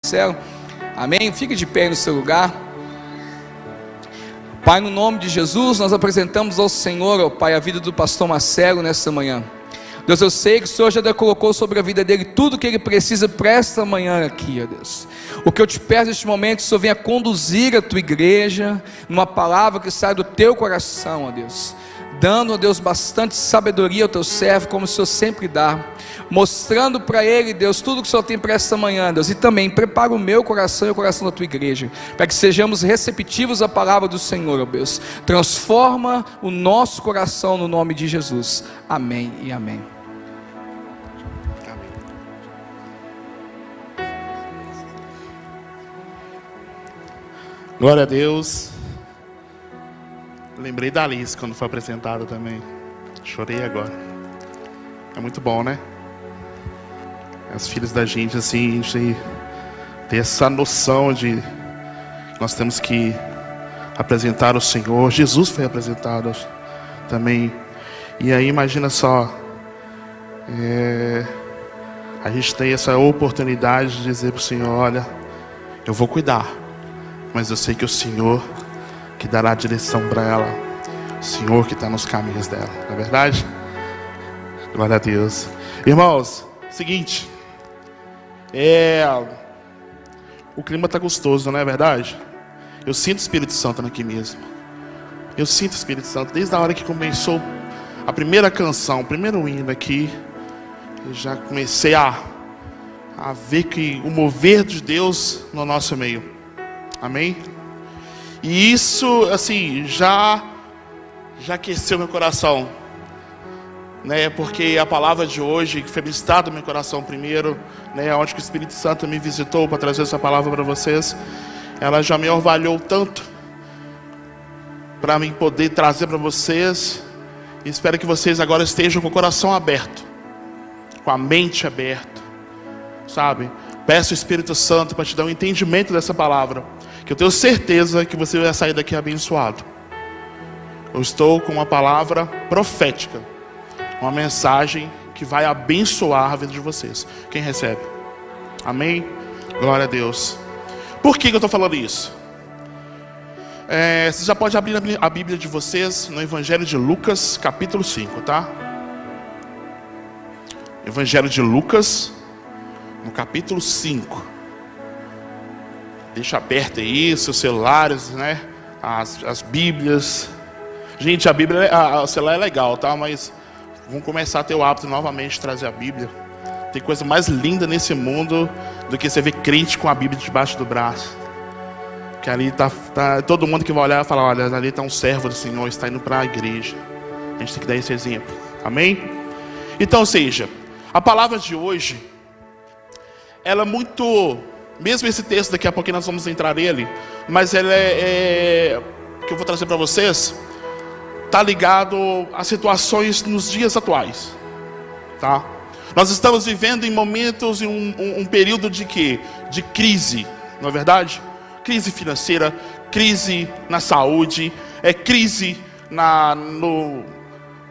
céu. Amém? Fique de pé no seu lugar. Pai, no nome de Jesus, nós apresentamos ao Senhor, ó Pai, a vida do pastor Marcelo nesta manhã. Deus, eu sei que o Senhor já colocou sobre a vida dele tudo que ele precisa para esta manhã aqui, ó Deus. O que eu te peço neste momento, que o Senhor venha conduzir a tua igreja numa palavra que sai do teu coração, ó Deus, dando, ó Deus, bastante sabedoria ao teu servo, como o Senhor sempre dá, mostrando para ele, Deus, tudo que o Senhor tem para esta manhã, Deus, e também prepara o meu coração e o coração da tua igreja, para que sejamos receptivos à palavra do Senhor, ó Deus. Transforma o nosso coração no nome de Jesus. Amém e amém. Glória a Deus. Lembrei da Alice quando foi apresentada também. Chorei agora. É muito bom, né? As filhas da gente, assim, a gente ter essa noção de nós temos que apresentar o Senhor. Jesus foi apresentado também. E aí imagina só, a gente tem essa oportunidade de dizer para o Senhor: olha, eu vou cuidar, mas eu sei que o Senhor que dará a direção para ela, o Senhor que está nos caminhos dela, não é verdade? Glória a Deus. Irmãos, seguinte, o clima está gostoso, não é verdade? Eu sinto o Espírito Santo aqui mesmo. Eu sinto o Espírito Santo desde a hora que começou a primeira canção, o primeiro hino aqui. Eu já comecei a ver que o mover de Deus no nosso meio. Amém? E isso, assim, já aqueceu meu coração, né? Porque a palavra de hoje, que foi ministrada no meu coração primeiro, né? Onde que o Espírito Santo me visitou para trazer essa palavra para vocês, ela já me orvalhou tanto para mim poder trazer para vocês. E espero que vocês agora estejam com o coração aberto, com a mente aberta, sabe? Peço ao Espírito Santo para te dar um entendimento dessa palavra, que eu tenho certeza que você vai sair daqui abençoado. Eu estou com uma palavra profética, uma mensagem que vai abençoar a vida de vocês. Quem recebe? Amém? Glória a Deus. Por que eu estou falando isso? Você já pode abrir a Bíblia de vocês no Evangelho de Lucas, capítulo 5, tá? Evangelho de Lucas, no capítulo 5. Deixa aberto aí seus celulares, né? As Bíblias. Gente, a Bíblia, o celular é legal, tá? Mas vamos começar a ter o hábito novamente de trazer a Bíblia. Tem coisa mais linda nesse mundo do que você ver crente com a Bíblia debaixo do braço. Que ali tá todo mundo que vai olhar vai falar: olha, ali está um servo do Senhor, está indo para a igreja. A gente tem que dar esse exemplo. Amém? Então, ou seja, a palavra de hoje, ela é muito... Mesmo esse texto, daqui a pouquinho nós vamos entrar nele, mas ela que eu vou trazer para vocês, está ligado a situações nos dias atuais, tá? Nós estamos vivendo em momentos, em um período de quê? De crise, não é verdade? Crise financeira, crise na saúde, crise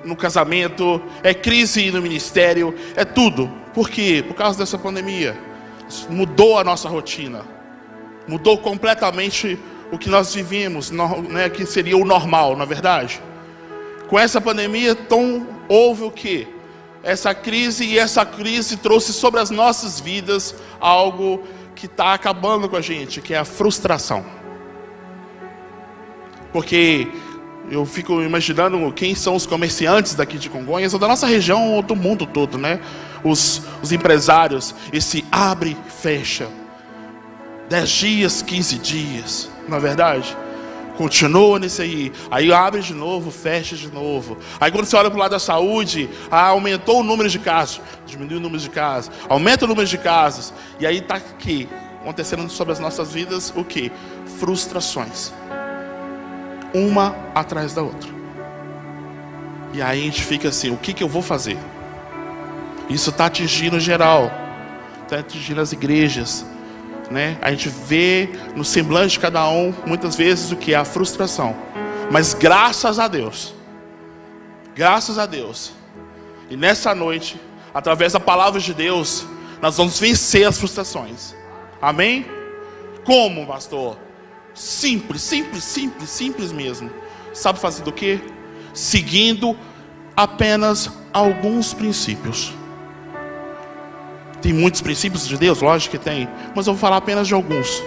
no casamento, crise no ministério, tudo. Por quê? Por causa dessa pandemia. Mudou a nossa rotina, mudou completamente o que nós vivíamos, né, que seria o normal, na verdade. Com essa pandemia, então, houve o quê? Essa crise, e essa crise trouxe sobre as nossas vidas algo que está acabando com a gente, que é a frustração. Porque eu fico imaginando quem são os comerciantes daqui de Congonhas, ou da nossa região, ou do mundo todo, né? Os empresários, esse abre e fecha, 10 dias, 15 dias, não é verdade? Continua nisso aí abre de novo, fecha de novo. Aí quando você olha para o lado da saúde, aumentou o número de casos, diminuiu o número de casos, aumenta o número de casos. E aí está aqui, acontecendo sobre as nossas vidas, o que? Frustrações, uma atrás da outra. E aí a gente fica assim: o que eu vou fazer? Isso está atingindo geral, está atingindo as igrejas, né? A gente vê no semblante de cada um, muitas vezes, o que é a frustração. Mas graças a Deus, e nessa noite, através da palavra de Deus, nós vamos vencer as frustrações. Amém? Como, pastor? Simples, simples, simples, simples mesmo. Sabe fazer do quê? Seguindo apenas alguns princípios. Tem muitos princípios de Deus? Lógico que tem. Mas eu vou falar apenas de alguns.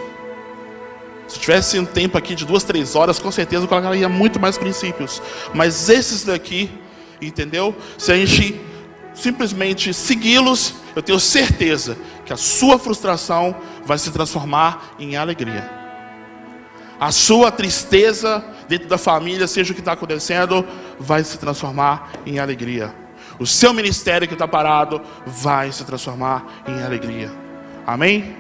Se tivesse um tempo aqui de 2, 3 horas, com certeza eu colocaria muito mais princípios. Mas esses daqui, entendeu? Se a gente simplesmente segui-los, eu tenho certeza que a sua frustração vai se transformar em alegria. A sua tristeza dentro da família, seja o que está acontecendo, vai se transformar em alegria. O seu ministério que está parado vai se transformar em alegria. Amém?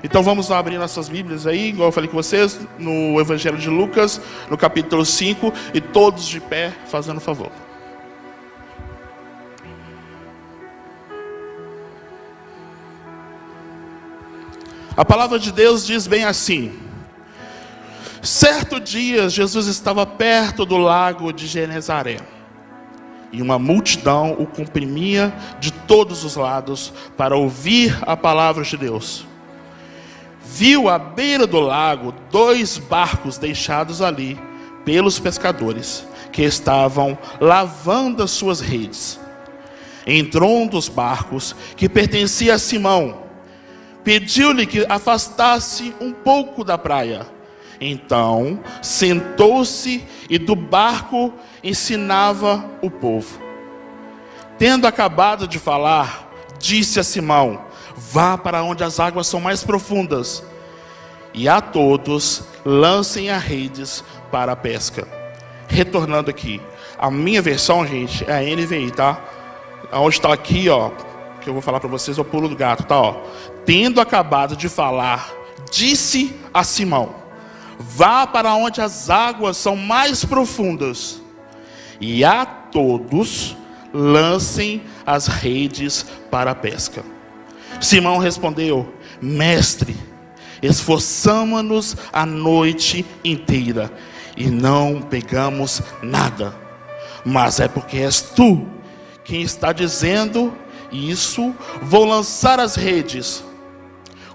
Então vamos lá abrir nossas Bíblias aí, igual eu falei com vocês, no Evangelho de Lucas, no capítulo 5, e todos de pé, fazendo favor. A palavra de Deus diz bem assim: certo dia Jesus estava perto do lago de Genezaré, e uma multidão o comprimia de todos os lados para ouvir a palavra de Deus. Viu à beira do lago 2 barcos deixados ali pelos pescadores, que estavam lavando as suas redes. Entrou um dos barcos, que pertencia a Simão, pediu-lhe que afastasse um pouco da praia. Então sentou-se e do barco ensinava o povo. Tendo acabado de falar, disse a Simão: vá para onde as águas são mais profundas, e a todos lancem as redes para a pesca. Retornando aqui, a minha versão, gente, é a NVI, tá? Onde está aqui, ó, que eu vou falar para vocês, é o pulo do gato, tá? Ó. Tendo acabado de falar, disse a Simão: vá para onde as águas são mais profundas, e a todos lancem as redes para a pesca. Simão respondeu: mestre, esforçamo-nos a noite inteira e não pegamos nada. Mas é porque és tu quem está dizendo isso, vou lançar as redes.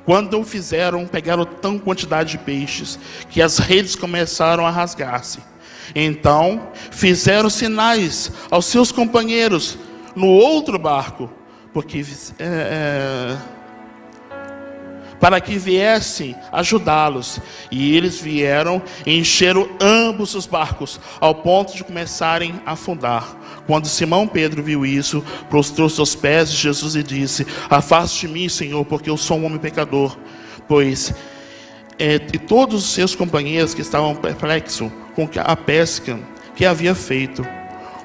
Quando o fizeram, pegaram tão quantidade de peixes que as redes começaram a rasgar-se. Então fizeram sinais aos seus companheiros no outro barco, para que viessem ajudá-los. E eles vieram e encheram ambos os barcos, ao ponto de começarem a afundar. Quando Simão Pedro viu isso, prostrou-se aos pés de Jesus e disse: afaste de mim, Senhor, porque eu sou um homem pecador. E todos os seus companheiros que estavam perplexos com a pesca que havia feito,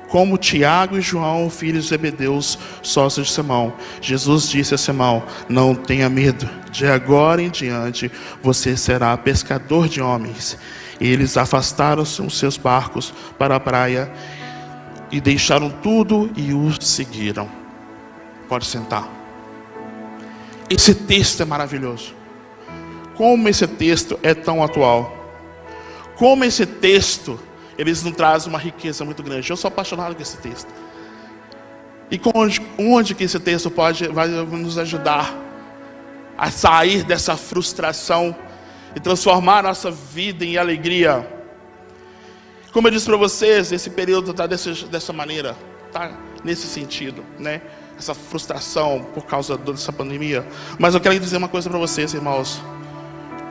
como Tiago e João, filhos de Zebedeus, sócios de Simão. Jesus disse a Simão: não tenha medo, de agora em diante você será pescador de homens. Eles afastaram-se os seus barcos para a praia e deixaram tudo e o seguiram. Pode sentar. Esse texto é maravilhoso. Como esse texto é tão atual. Como esse texto, eles nos trazem uma riqueza muito grande. Eu sou apaixonado com esse texto. E onde que esse texto vai nos ajudar a sair dessa frustração e transformar a nossa vida em alegria? Como eu disse para vocês, esse período está dessa maneira, está nesse sentido, né? Essa frustração por causa dessa pandemia. Mas eu quero dizer uma coisa para vocês, irmãos.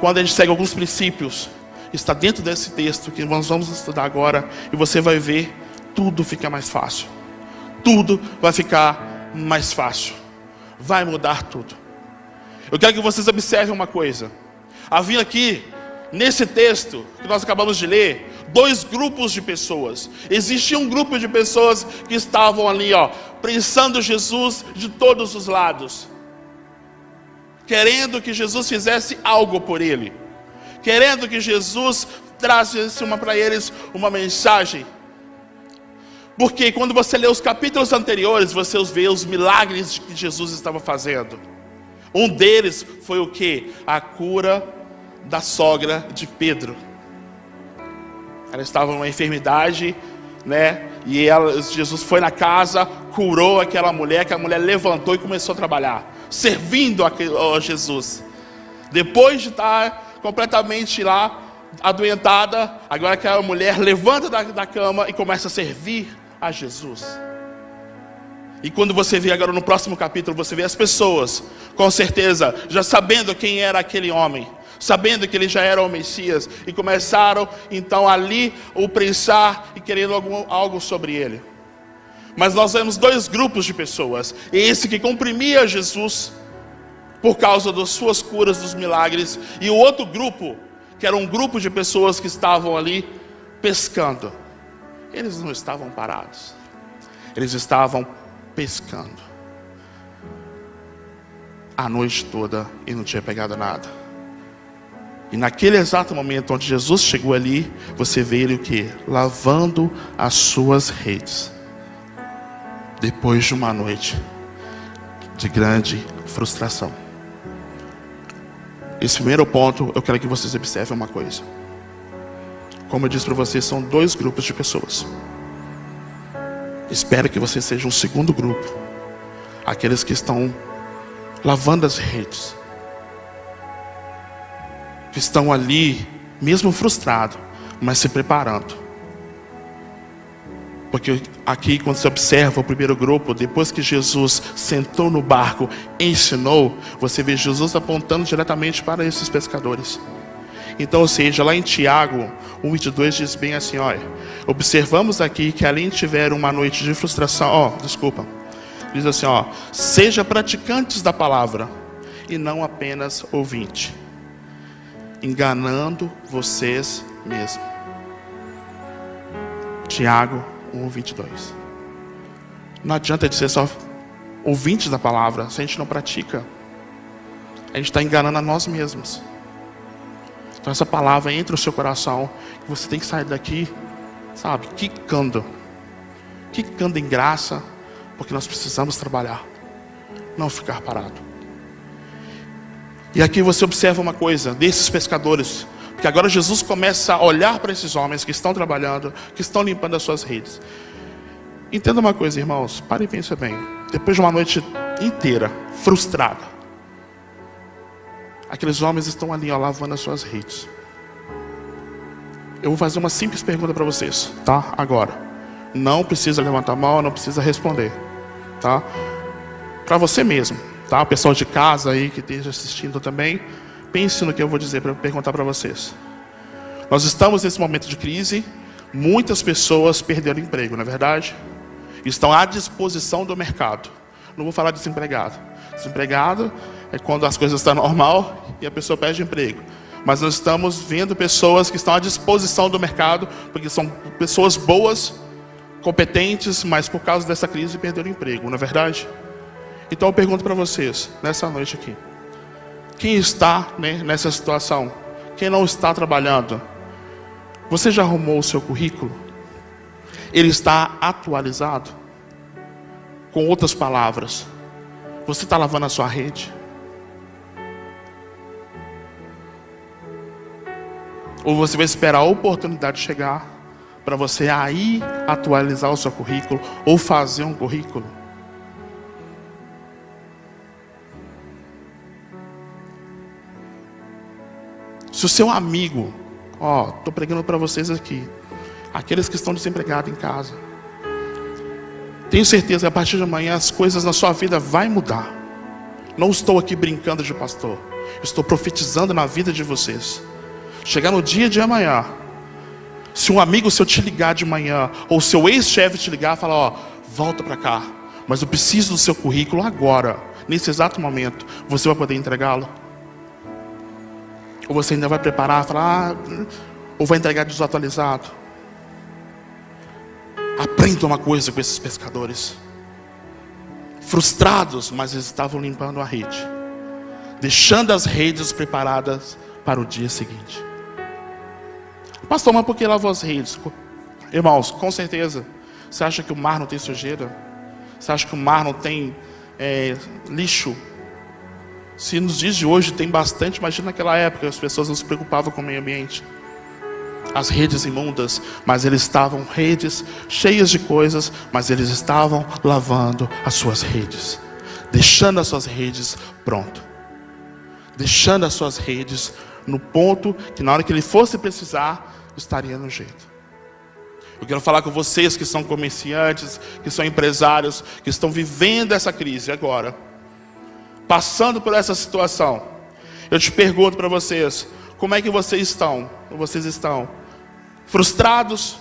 Quando a gente segue alguns princípios, está dentro desse texto que nós vamos estudar agora, e você vai ver, tudo fica mais fácil. Tudo vai ficar mais fácil. Vai mudar tudo. Eu quero que vocês observem uma coisa. Havia aqui, nesse texto que nós acabamos de ler, 2 grupos de pessoas. Existia um grupo de pessoas que estavam ali, ó, prensando Jesus de todos os lados, querendo que Jesus fizesse algo por ele, querendo que Jesus trazesse para eles uma mensagem. Porque quando você lê os capítulos anteriores, você vê os milagres que Jesus estava fazendo. Um deles foi o quê? A cura da sogra de Pedro. Ela estava numa enfermidade, né? E Jesus foi na casa, curou aquela mulher, que a mulher levantou e começou a trabalhar, servindo a Jesus. Depois de estar completamente lá, adoentada, agora aquela mulher levanta da cama e começa a servir a Jesus. E quando você vê agora no próximo capítulo, você vê as pessoas, com certeza, já sabendo quem era aquele homem, sabendo que ele já era o Messias, e começaram então ali o pensar e querendo algo sobre ele. Mas nós vemos dois grupos de pessoas: esse que comprimia Jesus por causa das suas curas, dos milagres, e o outro grupo, que era um grupo de pessoas que estavam ali pescando. Eles não estavam parados, eles estavam pescando a noite toda e não tinha pegado nada. E naquele exato momento onde Jesus chegou ali, você vê ele o quê? Lavando as suas redes, depois de uma noite de grande frustração. Esse primeiro ponto, eu quero que vocês observem uma coisa. Como eu disse para vocês, são dois grupos de pessoas. Espero que você seja um segundo grupo, aqueles que estão lavando as redes, que estão ali, mesmo frustrado, mas se preparando. Porque aqui, quando você observa o primeiro grupo, depois que Jesus sentou no barco, ensinou, você vê Jesus apontando diretamente para esses pescadores. Então, ou seja, lá em Tiago 1:22 diz bem assim, olha, observamos aqui que além de tiver uma noite de frustração, diz assim, seja praticantes da palavra e não apenas ouvinte, enganando vocês mesmos. Tiago 1:22. Não adianta de ser só ouvintes da palavra, se a gente não pratica, a gente está enganando a nós mesmos. Então essa palavra entra no seu coração, e você tem que sair daqui, sabe, quicando em graça, porque nós precisamos trabalhar, não ficar parado. E aqui você observa uma coisa, desses pescadores, porque agora Jesus começa a olhar para esses homens que estão trabalhando, que estão limpando as suas redes. Entenda uma coisa, irmãos, pare e pense bem. Depois de uma noite inteira, frustrada, aqueles homens estão ali, lavando as suas redes. Eu vou fazer uma simples pergunta para vocês, tá? Agora, não precisa levantar a mão, não precisa responder, tá? Para você mesmo, tá? O pessoal de casa aí que esteja assistindo também, pense no que eu vou dizer para perguntar para vocês. Nós estamos nesse momento de crise, muitas pessoas perderam emprego, não é verdade? Estão à disposição do mercado. Não vou falar de desempregado. Desempregado é quando as coisas estão normal e a pessoa perde emprego. Mas nós estamos vendo pessoas que estão à disposição do mercado, porque são pessoas boas, competentes, mas por causa dessa crise perderam emprego, não é verdade? Então eu pergunto para vocês, nessa noite aqui, quem está, nessa situação? Quem não está trabalhando? Você já arrumou o seu currículo? Ele está atualizado? Com outras palavras, você está lavando a sua rede? Ou você vai esperar a oportunidade chegar para você aí atualizar o seu currículo ou fazer um currículo? Se o seu amigo, estou pregando para vocês aqui, aqueles que estão desempregados em casa, tenho certeza que a partir de amanhã as coisas na sua vida vão mudar. Não estou aqui brincando de pastor, estou profetizando na vida de vocês. Chegar no dia de amanhã, se um amigo seu te ligar de manhã, ou seu ex-chefe te ligar e falar, volta para cá, mas eu preciso do seu currículo agora, nesse exato momento, você vai poder entregá-lo? Ou você ainda vai preparar, falar, ou vai entregar desatualizado? Aprenda uma coisa com esses pescadores. Frustrados, mas eles estavam limpando a rede, deixando as redes preparadas para o dia seguinte. Pastor, mas por que lavou as redes? Irmãos, com certeza, você acha que o mar não tem sujeira? Você acha que o mar não tem lixo? Se nos dias de hoje tem bastante, imagina naquela época, as pessoas não se preocupavam com o meio ambiente. As redes imundas, mas eles estavam redes cheias de coisas, mas eles estavam lavando as suas redes, deixando as suas redes prontas, deixando as suas redes no ponto que na hora que ele fosse precisar, estaria no jeito. Eu quero falar com vocês que são comerciantes, que são empresários, que estão vivendo essa crise agora, passando por essa situação. Eu te pergunto para vocês, como é que vocês estão? Vocês estão frustrados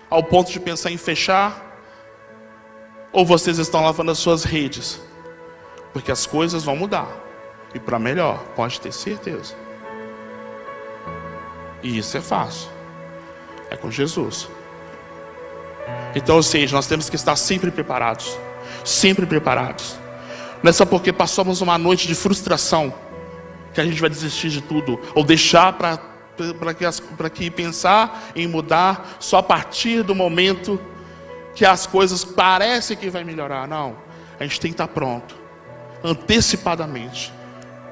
ao ponto de pensar em fechar? Ou vocês estão lavando as suas redes? Porque as coisas vão mudar. E para melhor, pode ter certeza. E isso é fácil. É com Jesus. Então, ou seja, nós temos que estar sempre preparados. Sempre preparados. Não é só porque passamos uma noite de frustração que a gente vai desistir de tudo. Ou deixar para que pensar em mudar só a partir do momento que as coisas parecem que vai melhorar. Não. A gente tem que estar pronto. Antecipadamente.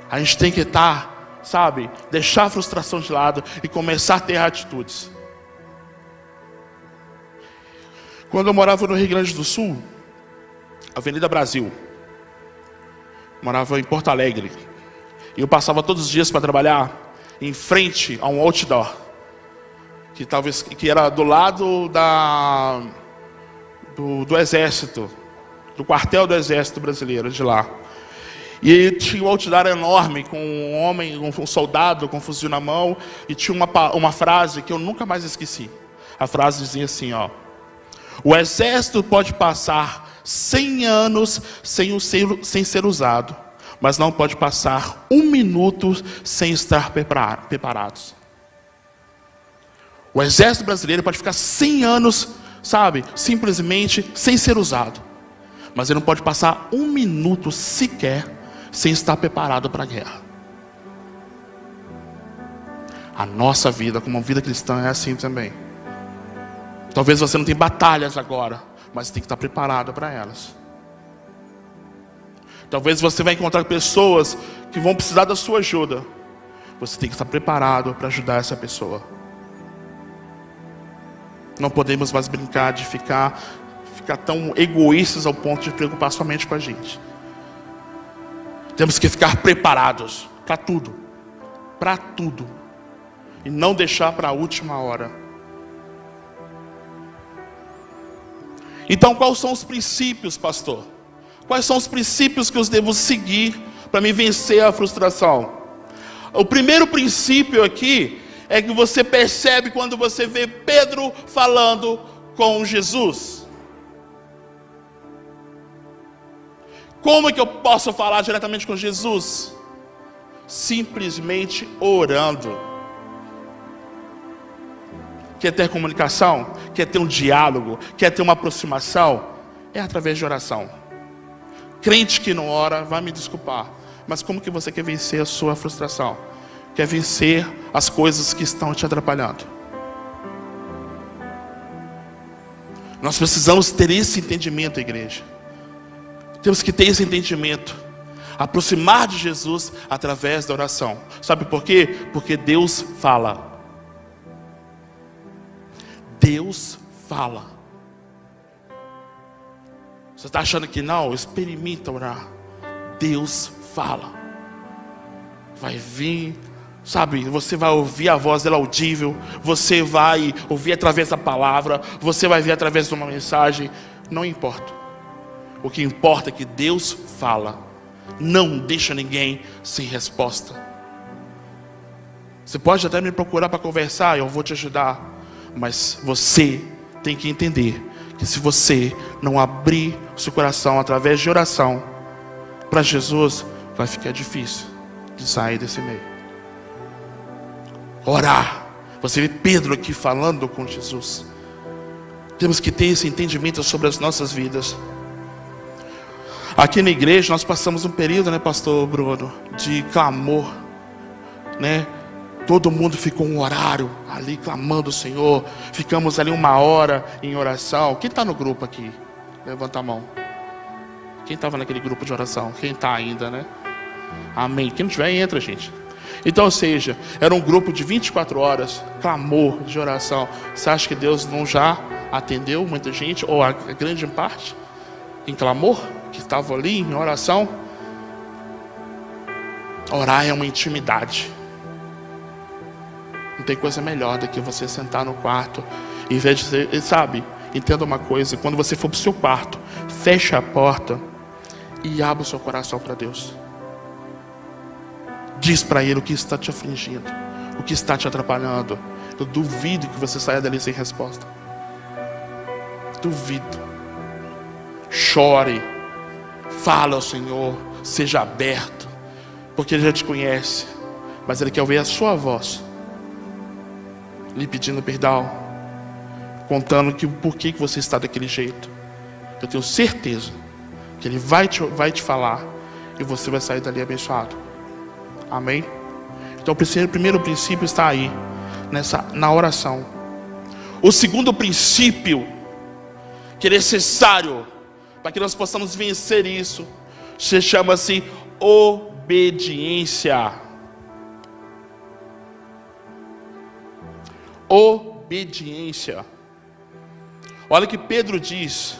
A gente tem que estar, sabe, deixar a frustração de lado e começar a ter atitudes. Quando eu morava no Rio Grande do Sul, Avenida Brasil, morava em Porto Alegre, e eu passava todos os dias para trabalhar em frente a um outdoor, que era do lado do exército, do quartel do exército brasileiro de lá. E tinha um outdoor enorme, com um homem, um soldado com um fuzil na mão, e tinha uma frase que eu nunca mais esqueci. A frase dizia assim, ó: o exército pode passar 100 anos sem ser usado, mas não pode passar 1 minuto sem estar preparados. O exército brasileiro pode ficar 100 anos, sabe, simplesmente sem ser usado, mas ele não pode passar 1 minuto sequer sem estar preparado para a guerra. A nossa vida, como vida cristã, é assim também. Talvez você não tenha batalhas agora, mas tem que estar preparado para elas. Talvez você vai encontrar pessoas que vão precisar da sua ajuda. Você tem que estar preparado para ajudar essa pessoa. Não podemos mais brincar de ficar tão egoístas ao ponto de preocupar somente com a gente. Temos que ficar preparados para tudo. Para tudo. E não deixar para a última hora. Então, quais são os princípios, pastor? Quais são os princípios que eu devo seguir para me vencer a frustração? O primeiro princípio aqui é que você percebe quando você vê Pedro falando com Jesus. Como é que eu posso falar diretamente com Jesus? Simplesmente orando. Quer ter comunicação? Quer ter um diálogo? Quer ter uma aproximação? É através de oração. Crente que não ora vai me desculpar, mas como que você quer vencer a sua frustração? Quer vencer as coisas que estão te atrapalhando? Nós precisamos ter esse entendimento, igreja. Temos que ter esse entendimento. Aproximar de Jesus através da oração. Sabe por quê? Porque Deus fala. Deus fala. Você está achando que não? Experimenta orar. Deus fala. Vai vir, sabe? Você vai ouvir a voz dele audível. Você vai ouvir através da palavra. Você vai ver através de uma mensagem. Não importa. O que importa é que Deus fala. Não deixa ninguém sem resposta. Você pode até me procurar para conversar, eu vou te ajudar. Mas você tem que entender que se você não abrir o seu coração através de oração para Jesus, vai ficar difícil de sair desse meio. Orar. Você vê Pedro aqui falando com Jesus. Temos que ter esse entendimento sobre as nossas vidas. Aqui na igreja nós passamos um período, né, pastor Bruno, de clamor, né? Todo mundo ficou um horário ali clamando o Senhor. Ficamos ali 1 hora em oração. Quem está no grupo aqui? Levanta a mão. Quem estava naquele grupo de oração? Quem está ainda, né? Amém. Quem não tiver, entra, gente. Então, ou seja, era um grupo de 24 horas, clamor de oração. Você acha que Deus não já atendeu muita gente, ou a grande parte, em clamor, que estava ali em oração? Orar é uma intimidade. Não tem coisa melhor do que você sentar no quarto, em vez de ser, sabe, entenda uma coisa, quando você for para o seu quarto, feche a porta e abra o seu coração para Deus. Diz para Ele o que está te afligindo, o que está te atrapalhando. Eu duvido que você saia dali sem resposta. Duvido. Chore, fala ao Senhor, seja aberto, porque Ele já te conhece, mas Ele quer ouvir a sua voz, lhe pedindo perdão, contando por que você está daquele jeito. Eu tenho certeza que Ele vai te falar e você vai sair dali abençoado. Amém? Então o primeiro princípio está aí, na oração. O segundo princípio que é necessário para que nós possamos vencer isso, se chama-se obediência. Obediência. Olha o que Pedro diz: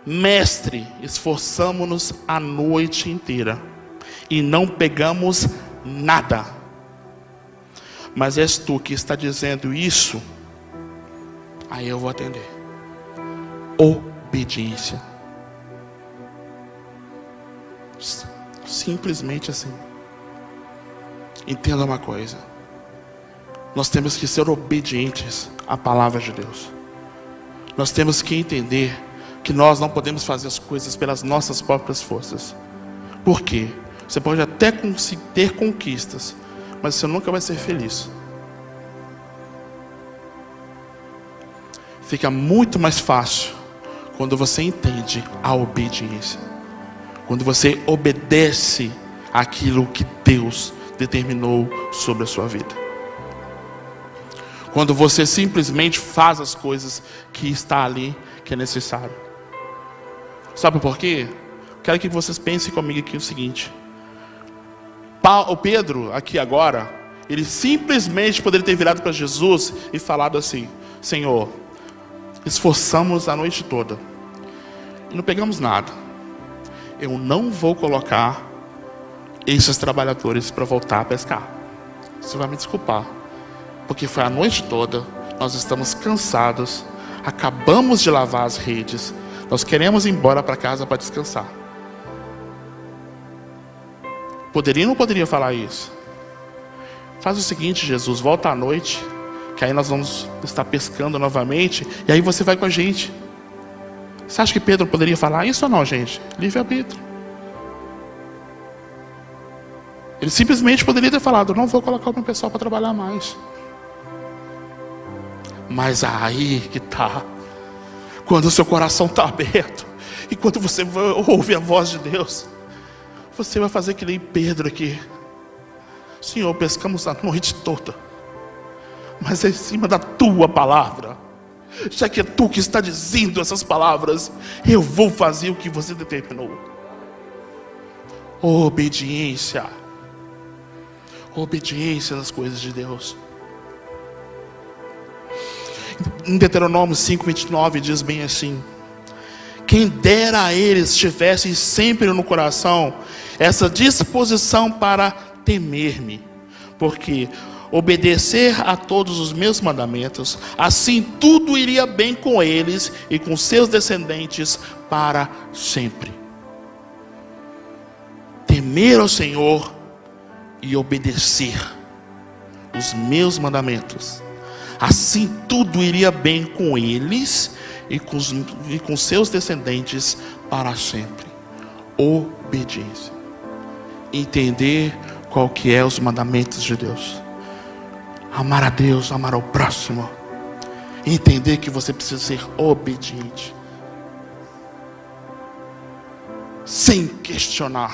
Mestre, esforçamo-nos a noite inteira e não pegamos nada. Mas és tu que está dizendo isso, aí eu vou atender. Obediência. Simplesmente assim. Entenda uma coisa: nós temos que ser obedientes à palavra de Deus. Nós temos que entender que nós não podemos fazer as coisas pelas nossas próprias forças. Por quê? Você pode até ter conquistas, mas você nunca vai ser feliz. Fica muito mais fácil quando você entende a obediência, quando você obedece àquilo que Deus determinou sobre a sua vida, quando você simplesmente faz as coisas que está ali, que é necessário. Sabe por quê? Quero que vocês pensem comigo aqui o seguinte: o Pedro aqui agora, ele simplesmente poderia ter virado para Jesus e falado assim: Senhor, esforçamos a noite toda e não pegamos nada. Eu não vou colocar esses trabalhadores para voltar a pescar. Você vai me desculpar, porque foi a noite toda, nós estamos cansados, acabamos de lavar as redes, nós queremos ir embora para casa para descansar. Poderia ou não poderia falar isso? Faz o seguinte, Jesus, volta à noite, que aí nós vamos estar pescando novamente, e aí você vai com a gente. Você acha que Pedro poderia falar isso ou não, gente? Livre-arbítrio. Ele simplesmente poderia ter falado: não vou colocar o meu pessoal para trabalhar mais. Mas aí que está, quando o seu coração está aberto, e quando você ouve a voz de Deus, você vai fazer que nem Pedro aqui: Senhor, pescamos a noite toda, mas é em cima da tua palavra. Já que é tu que está dizendo essas palavras, eu vou fazer o que você determinou. Obediência. Obediência nas coisas de Deus. Em Deuteronômio 5:29 diz bem assim: quem dera a eles tivessem sempre no coração essa disposição para temer-me, porque obedecer a todos os meus mandamentos, assim tudo iria bem com eles e com seus descendentes para sempre. Temer ao Senhor e obedecer os meus mandamentos, assim tudo iria bem com eles e com seus descendentes para sempre. Obediência. Entender qual que é os mandamentos de Deus. Amar a Deus, amar ao próximo. Entender que você precisa ser obediente. Sem questionar.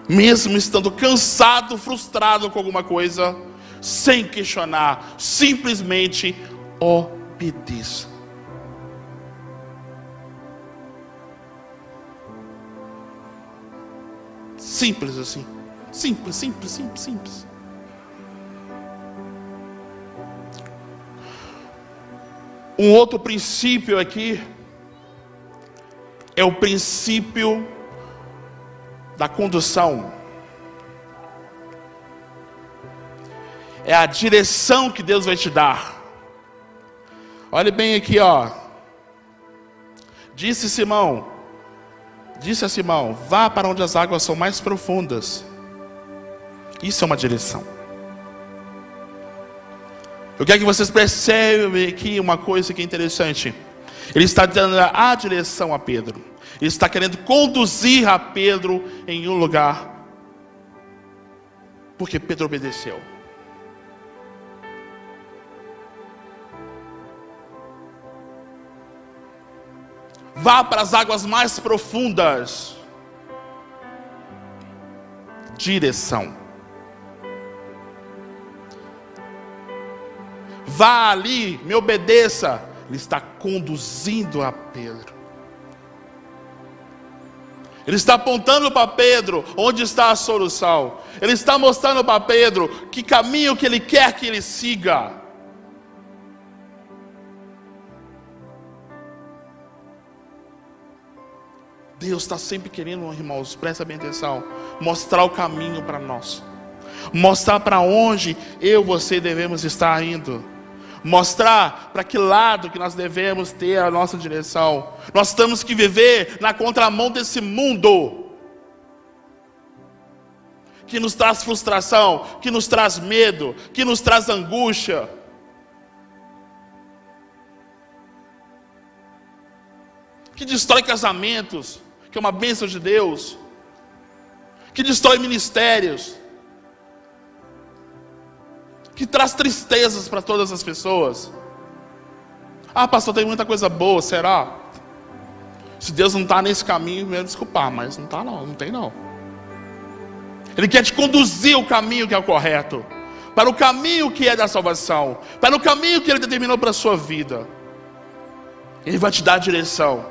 Mesmo estando cansado, frustrado com alguma coisa, sem questionar, simplesmente obedeça. Simples assim. Simples, simples, simples, simples. Um outro princípio aqui é o princípio da condução. É a direção que Deus vai te dar. Olhe bem aqui, ó. Disse a Simão, vá para onde as águas são mais profundas. Isso é uma direção. Eu quero que vocês percebam aqui uma coisa que é interessante. Ele está dando a direção a Pedro. Ele está querendo conduzir a Pedro em um lugar. Porque Pedro obedeceu. Vá para as águas mais profundas. Direção. Vá ali, me obedeça. Ele está conduzindo a Pedro. Ele está apontando para Pedro onde está a solução. Ele está mostrando para Pedro que caminho que ele quer que ele siga. Deus está sempre querendo, irmãos, presta bem atenção, mostrar o caminho para nós. Mostrar para onde eu e você devemos estar indo. Mostrar para que lado que nós devemos ter a nossa direção. Nós temos que viver na contramão desse mundo que nos traz frustração, que nos traz medo, que nos traz angústia. Que destrói casamentos, que é uma bênção de Deus. Que destrói ministérios. Que traz tristezas para todas as pessoas. Ah, pastor, tem muita coisa boa, será? Se Deus não está nesse caminho, me desculpar, mas não está não, não tem não. Ele quer te conduzir o caminho que é o correto, para o caminho que é da salvação, para o caminho que Ele determinou para a sua vida. Ele vai te dar a direção.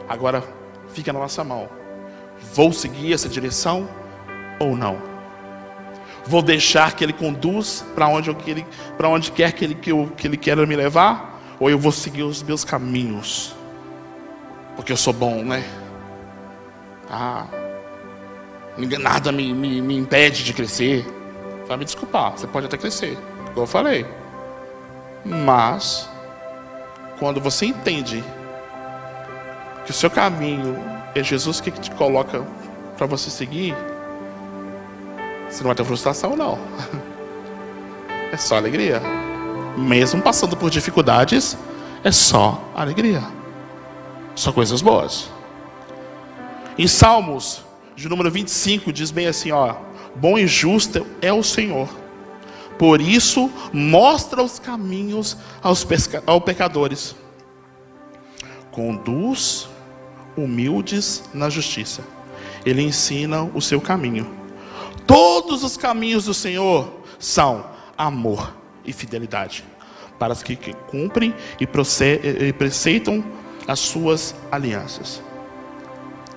Agora, fica na nossa mão. Vou seguir essa direção ou não? Vou deixar que Ele conduz para onde quer que ele queira me levar? Ou eu vou seguir os meus caminhos? Porque eu sou bom, né? Nada me impede de crescer. Vai me desculpar, você pode até crescer, como eu falei. Mas, quando você entende que o seu caminho é Jesus que te coloca para você seguir, você não vai ter frustração não. É só alegria. Mesmo passando por dificuldades, é só alegria. Só coisas boas. Em Salmos, de número 25, diz bem assim, ó: bom e justo é o Senhor, por isso mostra os caminhos aos pecadores. Conduz humildes na justiça. Ele ensina o seu caminho. Todos os caminhos do Senhor são amor e fidelidade para os que cumprem e preceitam as suas alianças.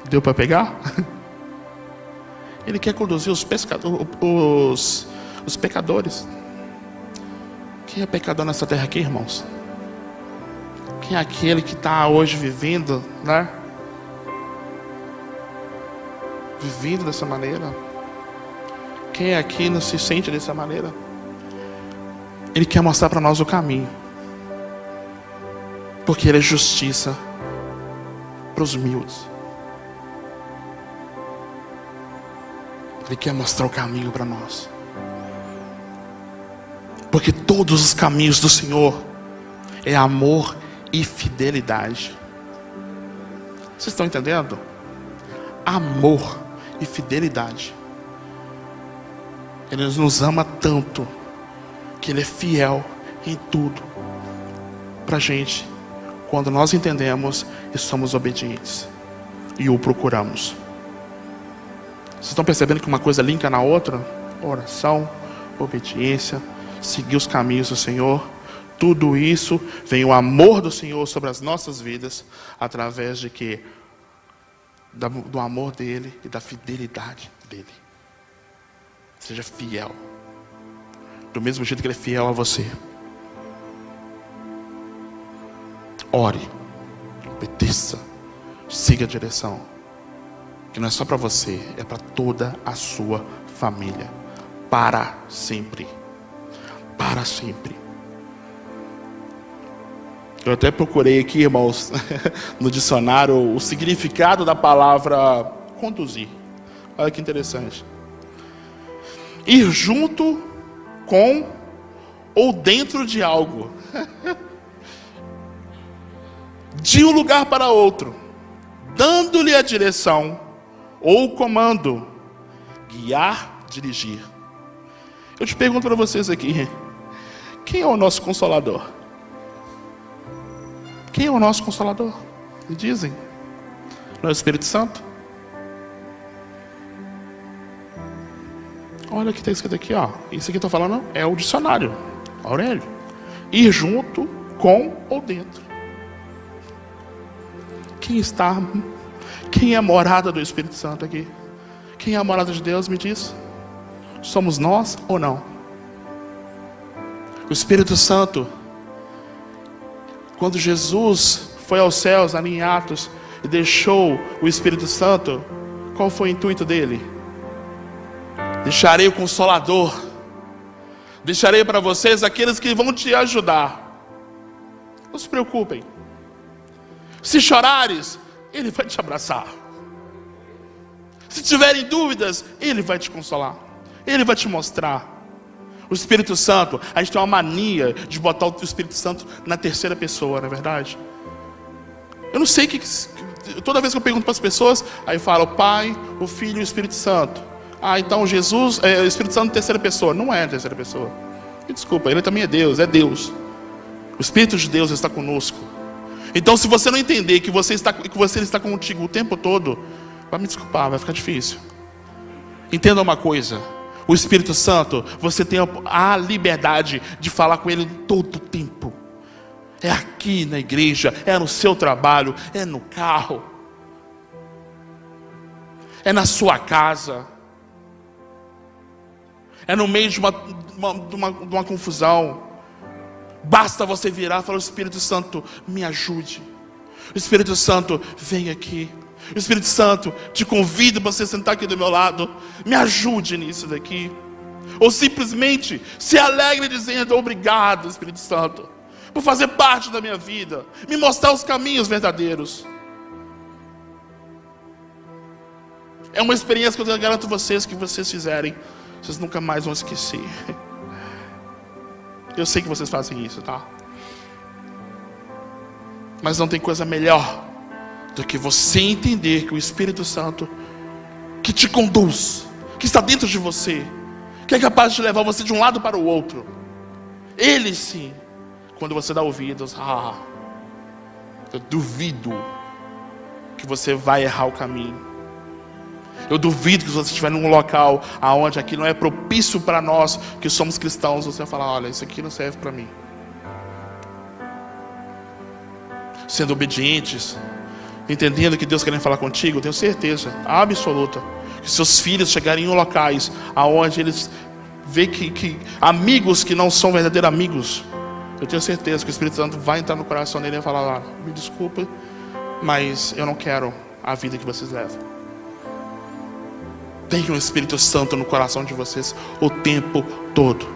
Deu para pegar? Ele quer conduzir os pecadores. Quem é pecador nessa terra aqui, irmãos? Quem é aquele que está hoje vivendo, né? Vivendo dessa maneira? Quem aqui não se sente dessa maneira? Ele quer mostrar para nós o caminho. Porque Ele é justiça para os humildes. Ele quer mostrar o caminho para nós. Porque todos os caminhos do Senhor é amor e fidelidade. Vocês estão entendendo? Amor e fidelidade. Ele nos ama tanto que Ele é fiel em tudo para a gente, quando nós entendemos e somos obedientes e o procuramos. Vocês estão percebendo que uma coisa linka na outra? Oração, obediência, seguir os caminhos do Senhor. Tudo isso vem o amor do Senhor sobre as nossas vidas, através de quê? Do amor dEle e da fidelidade dEle. Seja fiel. Do mesmo jeito que Ele é fiel a você. Ore. Obedeça. Siga a direção. Que não é só para você, é para toda a sua família. Para sempre. para sempre. Eu até procurei aqui, irmãos, no dicionário, o significado da palavra conduzir. Olha que interessante. Ir junto com ou dentro de algo. De um lugar para outro, dando-lhe a direção ou o comando. Guiar, dirigir. Eu te pergunto para vocês aqui, quem é o nosso Consolador? Quem é o nosso Consolador? Me dizem. Não é o Espírito Santo? Olha o que está escrito aqui, ó. Isso aqui que eu estou falando é o dicionário, Aurélio. Ir junto com ou dentro. Quem é a morada do Espírito Santo aqui? Quem é a morada de Deus, me diz? Somos nós ou não? O Espírito Santo, quando Jesus foi aos céus, ali em Atos, e deixou o Espírito Santo, qual foi o intuito dele? Deixarei o Consolador, deixarei para vocês aqueles que vão te ajudar. Não se preocupem. Se chorares, Ele vai te abraçar. Se tiverem dúvidas, Ele vai te consolar. Ele vai te mostrar. O Espírito Santo, a gente tem uma mania de botar o Espírito Santo na terceira pessoa, não é verdade? Eu não sei toda vez que eu pergunto para as pessoas, aí falo o Pai, o Filho e o Espírito Santo. Então Jesus é o Espírito Santo terceira pessoa. Não é a terceira pessoa. Me desculpa, Ele também é Deus, é Deus. O Espírito de Deus está conosco. Então, se você não entender que você está contigo o tempo todo, vai me desculpar, vai ficar difícil. Entenda uma coisa: o Espírito Santo, você tem a liberdade de falar com Ele todo o tempo. É aqui na igreja, é no seu trabalho, é no carro, é na sua casa, é no meio de uma confusão. Basta você virar e falar: o Espírito Santo, me ajude. O Espírito Santo, vem aqui. O Espírito Santo, te convido para você sentar aqui do meu lado. Me ajude nisso daqui. Ou simplesmente se alegre dizendo: obrigado, Espírito Santo, por fazer parte da minha vida, me mostrar os caminhos verdadeiros. É uma experiência que eu garanto a vocês que vocês fizerem, vocês nunca mais vão esquecer. Eu sei que vocês fazem isso, tá? Mas não tem coisa melhor do que você entender que o Espírito Santo, que te conduz, que está dentro de você, que é capaz de levar você de um lado para o outro. Ele sim, quando você dá ouvidos, eu duvido que você vai errar o caminho. Eu duvido que se você estiver num local onde aqui não é propício para nós, que somos cristãos, você vai falar: olha, isso aqui não serve para mim. Sendo obedientes, entendendo que Deus quer falar contigo, eu tenho certeza absoluta que seus filhos chegarem em locais onde eles veem que amigos que não são verdadeiros amigos, eu tenho certeza que o Espírito Santo vai entrar no coração dele e falar: me desculpa, mas eu não quero a vida que vocês levam. Tenham o Espírito Santo no coração de vocês o tempo todo.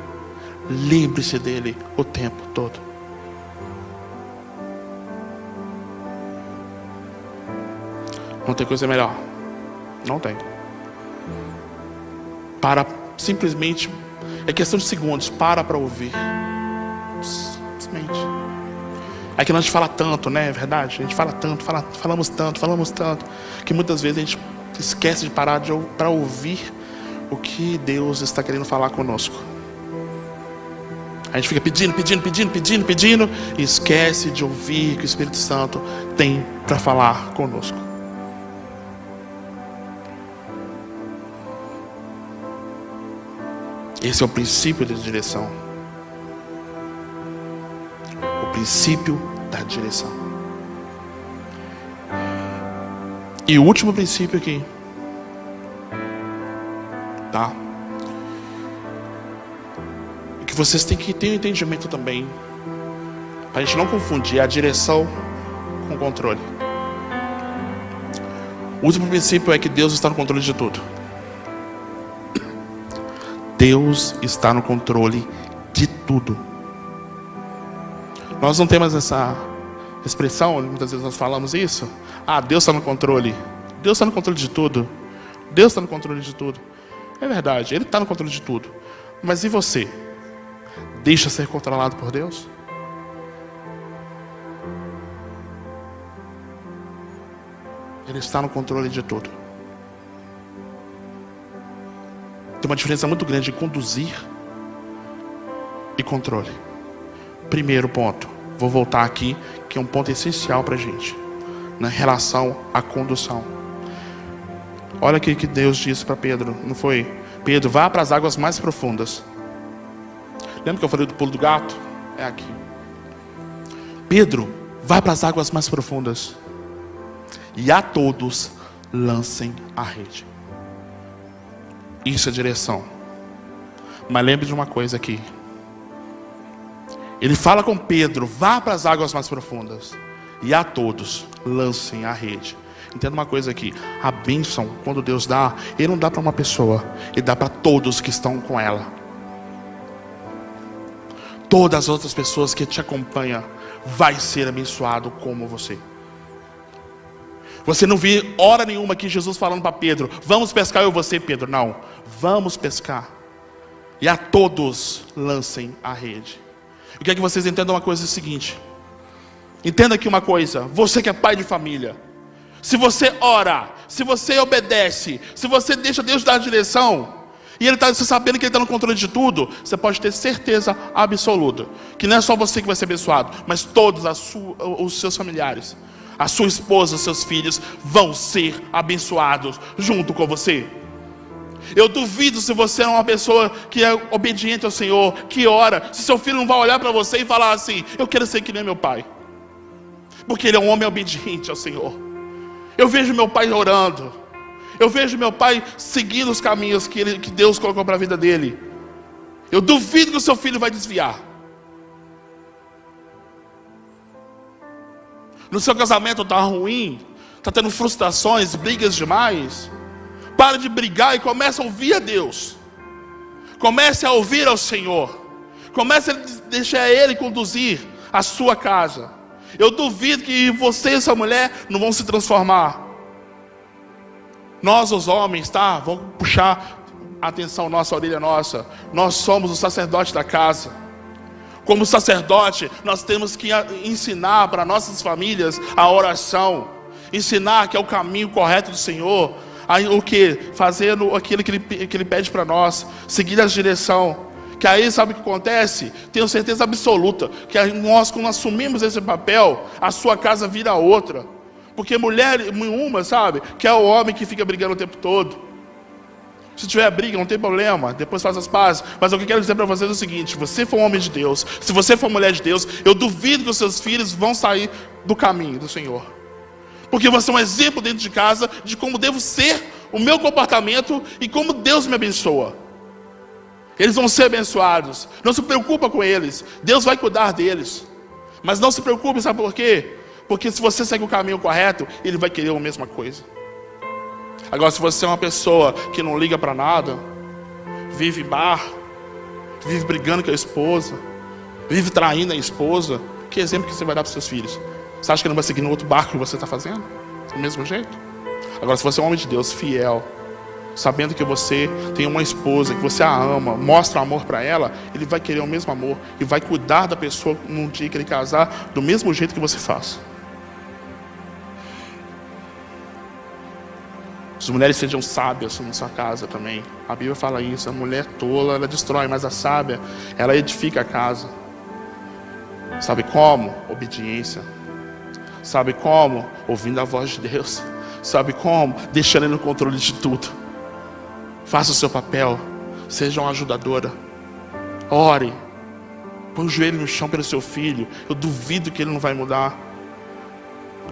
Lembre-se dele o tempo todo. Não tem coisa melhor. Não tem. Simplesmente, é questão de segundos. Para ouvir. Simplesmente. É que a gente fala tanto, né? É verdade? A gente fala tanto, falamos tanto, que muitas vezes a gente esquece de parar para ouvir o que Deus está querendo falar conosco. A gente fica pedindo e esquece de ouvir o que o Espírito Santo tem para falar conosco. Esse é o princípio da direção. O princípio da direção. E o último princípio aqui, tá? Que vocês têm que ter um entendimento também, para a gente não confundir a direção com o controle. O último princípio é que Deus está no controle de tudo. Deus está no controle de tudo. Nós não temos essa expressão, muitas vezes nós falamos isso. Ah, Deus está no controle. Deus está no controle de tudo. Deus está no controle de tudo. É verdade, Ele está no controle de tudo. Mas e você? Deixa ser controlado por Deus? Ele está no controle de tudo. Tem uma diferença muito grande em conduzir e controle. Primeiro ponto, vou voltar aqui, que é um ponto essencial para a gente, na relação à condução. Olha aqui que Deus disse para Pedro, não foi? Pedro, vá para as águas mais profundas. Lembra que eu falei do pulo do gato? É aqui. Pedro, vá para as águas mais profundas. E a todos lancem a rede. Isso é direção. Mas lembre de uma coisa aqui. Ele fala com Pedro, vá para as águas mais profundas. E a todos lancem a rede. Entenda uma coisa aqui. A bênção, quando Deus dá, Ele não dá para uma pessoa. Ele dá para todos que estão com ela. Todas as outras pessoas que te acompanham vai ser abençoado como você. Você não viu hora nenhuma aqui Jesus falando para Pedro, vamos pescar eu e você, Pedro. Não, vamos pescar. E a todos lancem a rede. Eu quero que vocês entendam uma coisa seguinte. Entenda aqui uma coisa, você que é pai de família. Se você ora, se você obedece, se você deixa Deus dar a direção, e Ele está sabendo que Ele está no controle de tudo, você pode ter certeza absoluta que não é só você que vai ser abençoado, mas todos os seus familiares, a sua esposa, seus filhos vão ser abençoados junto com você. Eu duvido se você é uma pessoa que é obediente ao Senhor, que ora, se seu filho não vai olhar para você e falar assim, eu quero ser que nem meu pai, porque ele é um homem obediente ao Senhor. Eu vejo meu pai orando, eu vejo meu pai seguindo os caminhos que Deus colocou para a vida dele. Eu duvido que o seu filho vai desviar. No seu casamento está ruim, está tendo frustrações, brigas demais. Para de brigar e comece a ouvir a Deus. Comece a ouvir ao Senhor. Comece a deixar Ele conduzir a sua casa. Eu duvido que você e essa mulher não vão se transformar. Nós os homens, tá? Vamos puxar a atenção nossa, a orelha nossa. Nós somos o sacerdote da casa. Como sacerdote, nós temos que ensinar para nossas famílias a oração. Ensinar que é o caminho correto do Senhor. O que? Fazendo aquilo que Ele pede para nós. Seguir a direção. Que aí sabe o que acontece? Tenho certeza absoluta que nós, quando assumimos esse papel, a sua casa vira outra. Porque mulher, uma, sabe, que é o homem que fica brigando o tempo todo. Se tiver briga, não tem problema, depois faz as pazes. Mas o que eu quero dizer para vocês é o seguinte: se você for um homem de Deus, se você for mulher de Deus, eu duvido que os seus filhos vão sair do caminho do Senhor. Porque você é um exemplo dentro de casa de como devo ser o meu comportamento e como Deus me abençoa. Eles vão ser abençoados. Não se preocupa com eles. Deus vai cuidar deles. Mas não se preocupe, sabe por quê? Porque se você segue o caminho correto, Ele vai querer a mesma coisa. Agora, se você é uma pessoa que não liga para nada, vive em bar, vive brigando com a esposa, vive traindo a esposa, que exemplo que você vai dar para os seus filhos? Você acha que ele não vai seguir no outro barco que você está fazendo? Do mesmo jeito? Agora, se você é um homem de Deus, fiel, sabendo que você tem uma esposa, que você a ama, mostra amor para ela, Ele vai querer o mesmo amor e vai cuidar da pessoa num dia que ele casar, do mesmo jeito que você faz. As mulheres sejam sábias na sua casa também. A Bíblia fala isso. A mulher tola, ela destrói, mas a sábia, ela edifica a casa. Sabe como? Obediência. Sabe como? Ouvindo a voz de Deus. Sabe como? Deixando Ele no controle de tudo. Faça o seu papel. Seja uma ajudadora. Ore. Põe o joelho no chão pelo seu filho. Eu duvido que ele não vai mudar.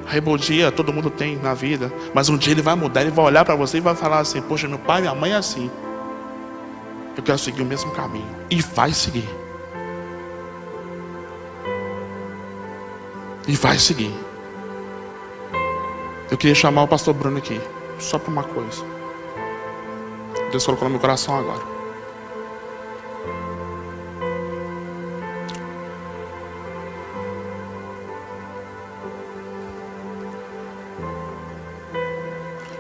Rebeldia todo mundo tem na vida, mas um dia ele vai mudar. Ele vai olhar para você e vai falar assim: poxa, meu pai e minha mãe é assim, eu quero seguir o mesmo caminho. E vai seguir. E vai seguir. Eu queria chamar o pastor Bruno aqui, só para uma coisa. Deus colocou no meu coração agora.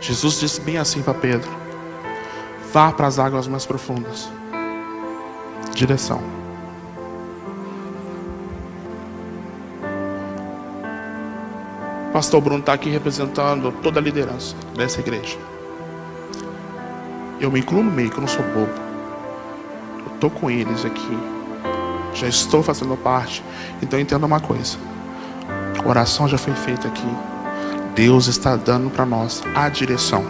Jesus disse bem assim para Pedro: vá para as águas mais profundas. Direção. Pastor Bruno está aqui representando toda a liderança dessa igreja. Eu me incluo no meio, que eu não sou bobo. Eu estou com eles aqui. Já estou fazendo parte. Então entenda uma coisa: a oração já foi feita aqui. Deus está dando para nós a direção.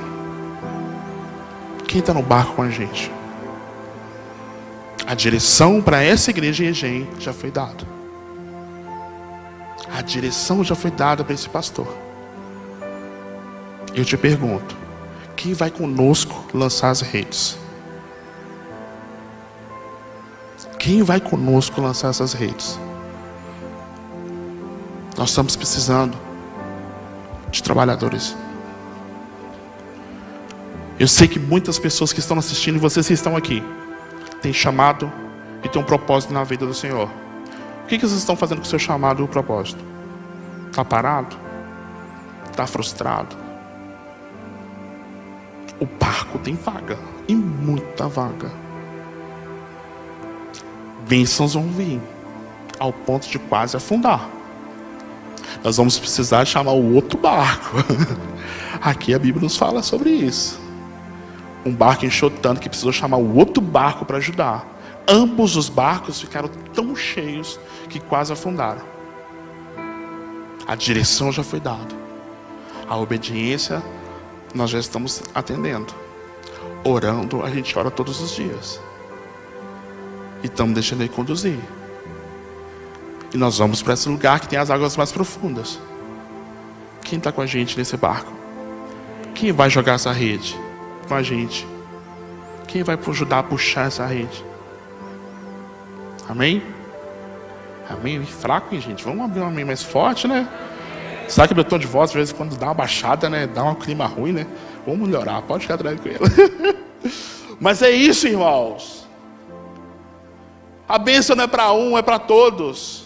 Quem está no barco com a gente? A direção para essa igreja em Egem já foi dada. A direção já foi dada para esse pastor. Eu te pergunto: quem vai conosco lançar as redes? Quem vai conosco lançar essas redes? Nós estamos precisando de trabalhadores. Eu sei que muitas pessoas que estão assistindo, e vocês que estão aqui, têm chamado e têm um propósito na vida do Senhor. O que vocês estão fazendo com o seu chamado e o propósito? Está parado? Está frustrado? O barco tem vaga, e muita vaga. Bênçãos vão vir, ao ponto de quase afundar. Nós vamos precisar chamar o outro barco. Aqui a Bíblia nos fala sobre isso. Um barco encheu tanto que precisou chamar o outro barco para ajudar. Ambos os barcos ficaram tão cheios que quase afundaram. A direção já foi dada. A obediência nós já estamos atendendo. Orando, a gente ora todos os dias. E estamos deixando Ele conduzir. E nós vamos para esse lugar que tem as águas mais profundas. Quem está com a gente nesse barco? Quem vai jogar essa rede com a gente? Quem vai ajudar a puxar essa rede? Amém? Amém? Fraco, hein, gente? Vamos abrir um amém mais forte, né? Sabe que meu tom de voz, às vezes, quando dá uma baixada, né? Dá um clima ruim, né? Vamos melhorar, pode ficar tranquilo. Mas é isso, irmãos. A bênção não é para um, é para todos.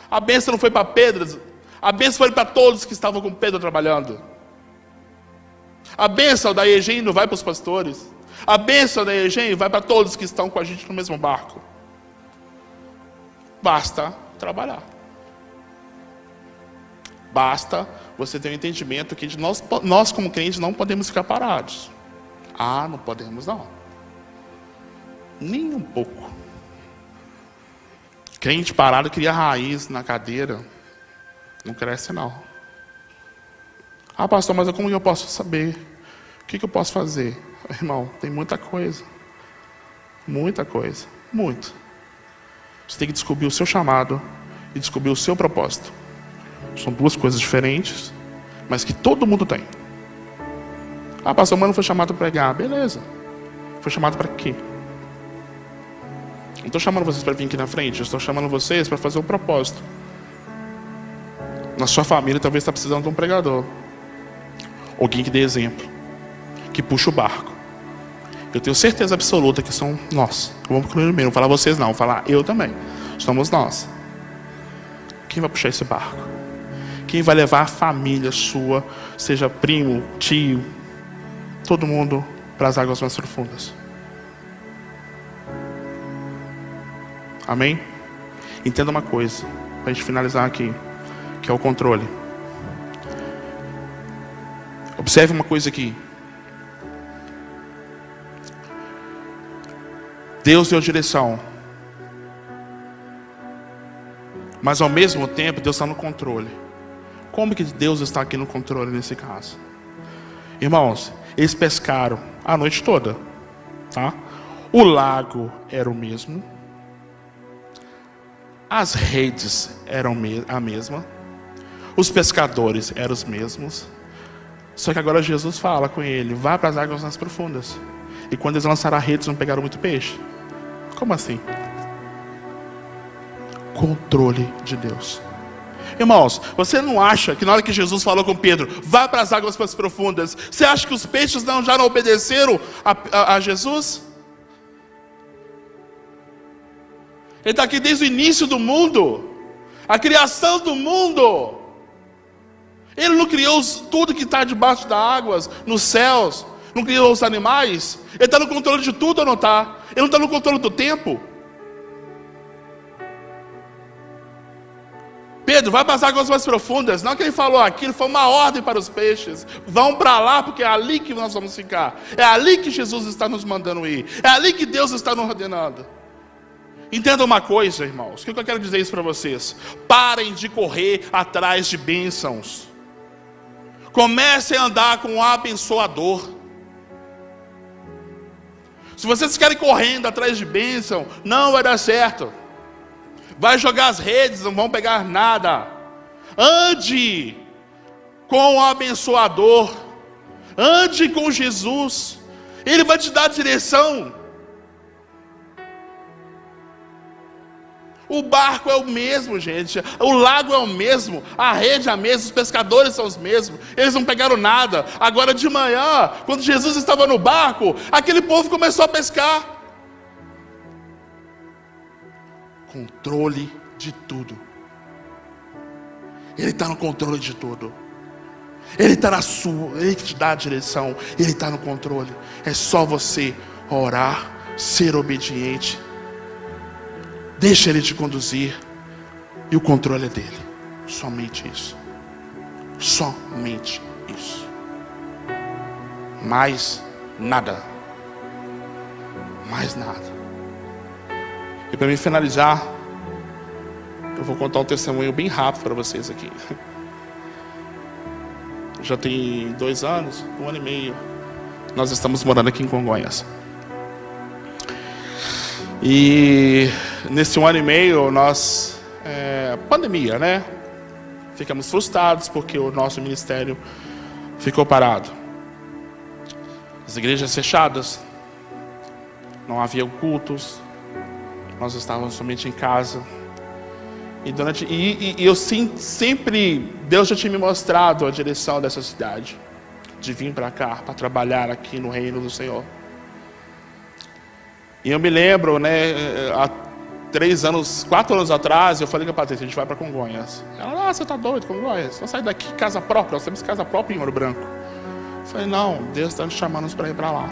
A bênção não foi para Pedro. A bênção foi para todos que estavam com Pedro trabalhando. A bênção da Egem não vai para os pastores. A bênção da Egem vai para todos que estão com a gente no mesmo barco. Basta trabalhar. Basta você ter um entendimento que nós como crentes não podemos ficar parados. Ah, não podemos não. Nem um pouco. Crente parado cria raiz na cadeira. Não cresce não. Ah, pastor, mas como eu posso saber? O que eu posso fazer? Irmão, tem muita coisa. Muita coisa. Muito. Você tem que descobrir o seu chamado e descobrir o seu propósito. São duas coisas diferentes, mas que todo mundo tem. Ah, pastor, mas não foi chamado para pregar. Beleza. Foi chamado para quê? Não estou chamando vocês para vir aqui na frente. Eu estou chamando vocês para fazer um propósito. Na sua família talvez está precisando de um pregador. Alguém que dê exemplo. Que puxa o barco. Eu tenho certeza absoluta que são nós. Vamos incluir no meio. Não vou falar vocês não. Vou falar eu também. Somos nós. Quem vai puxar esse barco? Quem vai levar a família sua, seja primo, tio, todo mundo para as águas mais profundas? Amém? Entenda uma coisa, para a gente finalizar aqui, que é o controle. Observe uma coisa aqui. Deus deu direção, mas ao mesmo tempo Deus está no controle. Como que Deus está aqui no controle nesse caso? Irmãos, eles pescaram a noite toda, tá? O lago era o mesmo, as redes eram a mesma, os pescadores eram os mesmos. Só que agora Jesus fala com ele: vá para as águas mais profundas. E quando eles lançaram a rede, eles não pegaram muito peixe. Como assim? Controle de Deus. Irmãos, você não acha que na hora que Jesus falou com Pedro, vá para as águas mais profundas, você acha que os peixes já não obedeceram a Jesus? Ele está aqui desde o início do mundo, a criação do mundo. Ele não criou tudo que está debaixo das águas, nos céus, não criou os animais. Ele está no controle de tudo ou não está? Ele não está no controle do tempo? Pedro, vai para as águas mais profundas. Não que ele falou aquilo, foi uma ordem para os peixes. Vão para lá, porque é ali que nós vamos ficar. É ali que Jesus está nos mandando ir. É ali que Deus está nos ordenando. Entenda uma coisa, irmãos. O que eu quero dizer isso para vocês? Parem de correr atrás de bênçãos. Comecem a andar com o abençoador. Se vocês ficarem correndo atrás de bênção, não vai dar certo. Vai jogar as redes, não vão pegar nada. Ande com o abençoador. Ande com Jesus. Ele vai te dar direção. O barco é o mesmo, gente. O lago é o mesmo. A rede é a mesma. Os pescadores são os mesmos. Eles não pegaram nada. Agora de manhã, quando Jesus estava no barco, aquele povo começou a pescar. Controle de tudo. Ele está no controle de tudo. Ele está na sua, Ele te dá a direção. Ele está no controle. É só você orar, ser obediente. Deixa Ele te conduzir. E o controle é dele. Somente isso. Somente isso. Mais nada. Mais nada. E para mim finalizar, eu vou contar um testemunho bem rápido para vocês aqui. Já tem 2 anos, 1 ano e meio, nós estamos morando aqui em Congonhas. E nesse 1 ano e meio, nós, pandemia, né? Ficamos frustrados porque o nosso ministério ficou parado. As igrejas fechadas, não havia cultos. Nós estávamos somente em casa. E eu sempre, Deus já tinha me mostrado a direção dessa cidade, de vir para cá, para trabalhar aqui no reino do Senhor. E eu me lembro, né, há 4 anos atrás, eu falei com a Patrícia, a gente vai para Congonhas. Ela, você tá doido, Congonhas? Vamos sair daqui, casa própria, nós temos casa própria em Ouro Branco. Eu falei, não, Deus está nos chamando para ir para lá.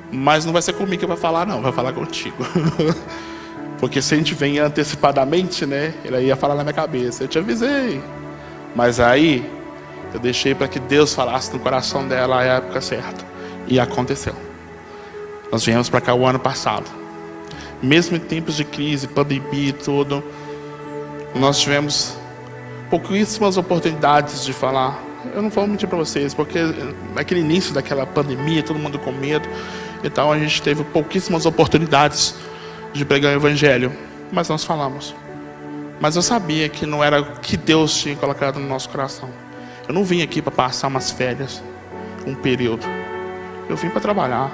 Mas não vai ser comigo que vai falar, não, vai falar contigo. Porque se a gente vem antecipadamente, né, ele ia falar na minha cabeça, eu te avisei. Mas aí, eu deixei para que Deus falasse no coração dela a época certa. E aconteceu. Nós viemos para cá o ano passado. Mesmo em tempos de crise, pandemia e tudo, nós tivemos pouquíssimas oportunidades de falar. Eu não vou mentir para vocês, porque naquele início daquela pandemia, todo mundo com medo. Então a gente teve pouquíssimas oportunidades de pregar o evangelho, mas nós falamos. Mas eu sabia que não era o que Deus tinha colocado no nosso coração. Eu não vim aqui para passar umas férias, um período. Eu vim para trabalhar.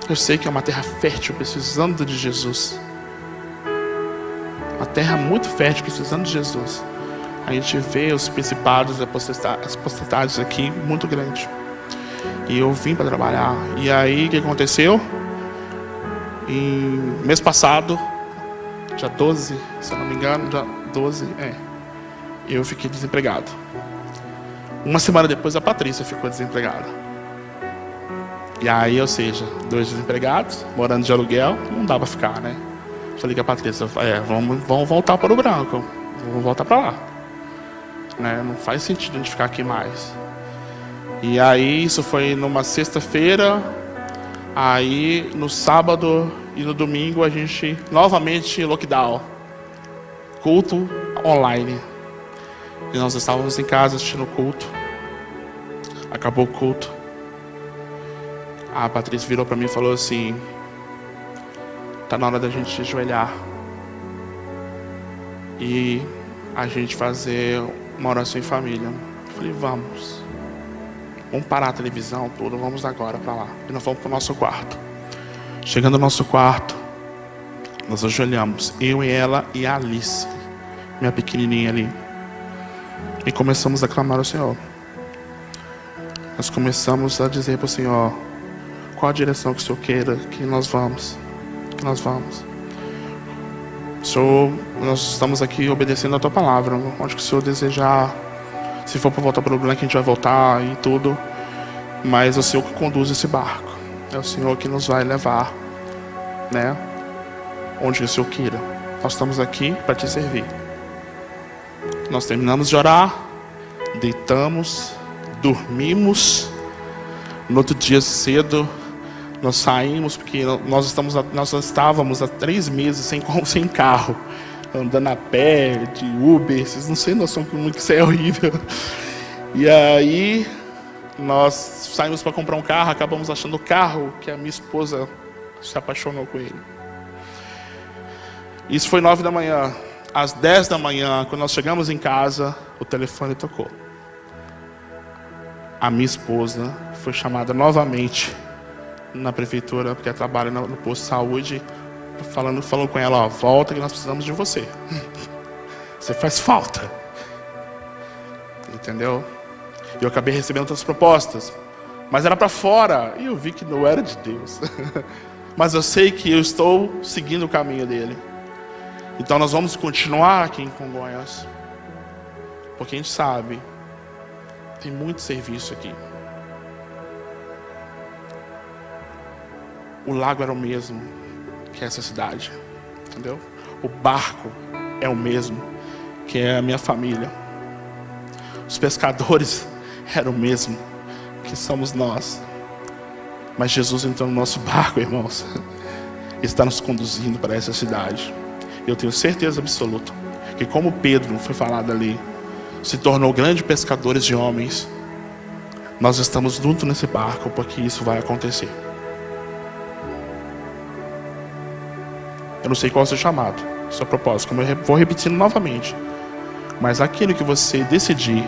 Eu sei que é uma terra fértil, precisando de Jesus. Uma terra muito fértil, precisando de Jesus. A gente vê os principados, as potestades aqui, muito grandes. E eu vim para trabalhar. E aí, o que aconteceu? Mês passado, dia 12, se eu não me engano, dia 12, eu fiquei desempregado. Uma semana depois, a Patrícia ficou desempregada. E aí, ou seja, 2 desempregados, morando de aluguel, não dá para ficar, né? Falei com a Patrícia, vamos voltar para o Branco, vamos voltar para lá. Né? Não faz sentido a gente ficar aqui mais. E aí, isso foi numa sexta-feira. Aí, no sábado e no domingo, a gente novamente lockdown. Culto online. E nós estávamos em casa assistindo o culto. Acabou o culto. A Patrícia virou para mim e falou assim: tá na hora da gente ajoelhar e a gente fazer uma oração em família. Eu falei, vamos parar a televisão, tudo, vamos agora para lá. E nós vamos para o nosso quarto. Chegando no nosso quarto, nós ajoelhamos, eu e ela e a Alice, minha pequenininha ali, e começamos a clamar ao Senhor. Nós começamos a dizer para o Senhor qual a direção que o Senhor queira que nós vamos. Que nós vamos. Senhor, nós estamos aqui obedecendo a Tua palavra. Onde que o Senhor desejar Se for para voltar para o lugar que a gente vai voltar e tudo. Mas é o Senhor que conduz esse barco. É o Senhor que nos vai levar, né? Onde o Senhor queira. Nós estamos aqui para te servir. Nós terminamos de orar, deitamos, dormimos. No outro dia cedo, nós saímos, porque nós estávamos há 3 meses sem carro, andando a pé, de Uber. Vocês não têm noção como que isso é horrível. E aí nós saímos para comprar um carro, acabamos achando o carro que a minha esposa se apaixonou com ele. Isso foi 9 da manhã. Às 10 da manhã, quando nós chegamos em casa, o telefone tocou. A minha esposa foi chamada novamente na prefeitura, porque ela trabalha no posto de saúde, falando com ela, ó, volta que nós precisamos de você. Você faz falta. Entendeu? E eu acabei recebendo outras propostas, mas era para fora, e eu vi que não era de Deus. Mas eu sei que eu estou seguindo o caminho dele. Então nós vamos continuar aqui em Congonhas, porque a gente sabe, tem muito serviço aqui. O lago era o mesmo que essa cidade, entendeu? O barco é o mesmo que é a minha família. Os pescadores eram o mesmo que somos nós. Mas Jesus entrou no nosso barco, irmãos, e está nos conduzindo para essa cidade. Eu tenho certeza absoluta que, como Pedro foi falado ali, se tornou grande pescadores de homens, nós estamos juntos nesse barco, porque isso vai acontecer. Eu não sei qual é o seu chamado, o seu propósito, como eu vou repetindo novamente. Mas aquilo que você decidir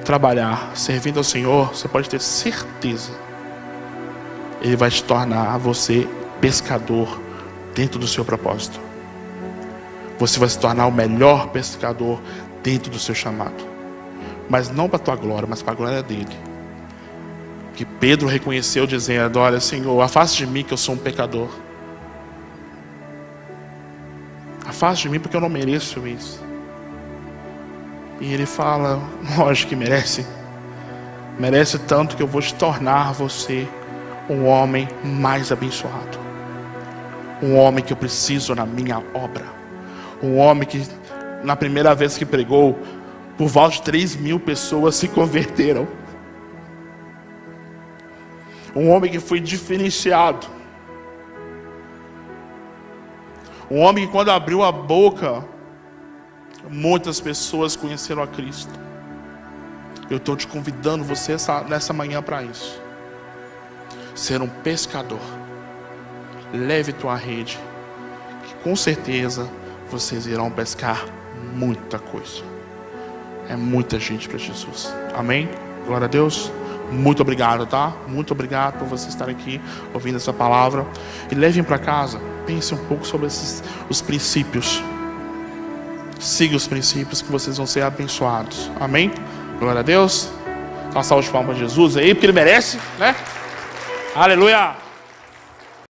trabalhar, servindo ao Senhor, você pode ter certeza, Ele vai te tornar você pescador dentro do seu propósito. Você vai se tornar o melhor pescador dentro do seu chamado. Mas não para a tua glória, mas para a glória dele. Que Pedro reconheceu dizendo, olha, Senhor, afaste de mim que eu sou um pecador. Afaste de mim porque eu não mereço isso. E ele fala, lógico que merece. Merece tanto que eu vou te tornar você um homem mais abençoado. Um homem que eu preciso na minha obra. Um homem que, na primeira vez que pregou, por volta de 3.000 pessoas se converteram. Um homem que foi diferenciado. Um homem que, quando abriu a boca, muitas pessoas conheceram a Cristo. Eu estou te convidando você nessa manhã para isso. Ser um pescador. Leve tua rede, que com certeza vocês irão pescar muita coisa. É muita gente para Jesus. Amém? Glória a Deus. Muito obrigado, tá? Muito obrigado por você estar aqui ouvindo essa palavra. E levem para casa. Pense um pouco sobre os princípios. Siga os princípios que vocês vão ser abençoados. Amém? Glória a Deus. Dá uma salva de palmas para Jesus aí, porque Ele merece, né? Aleluia.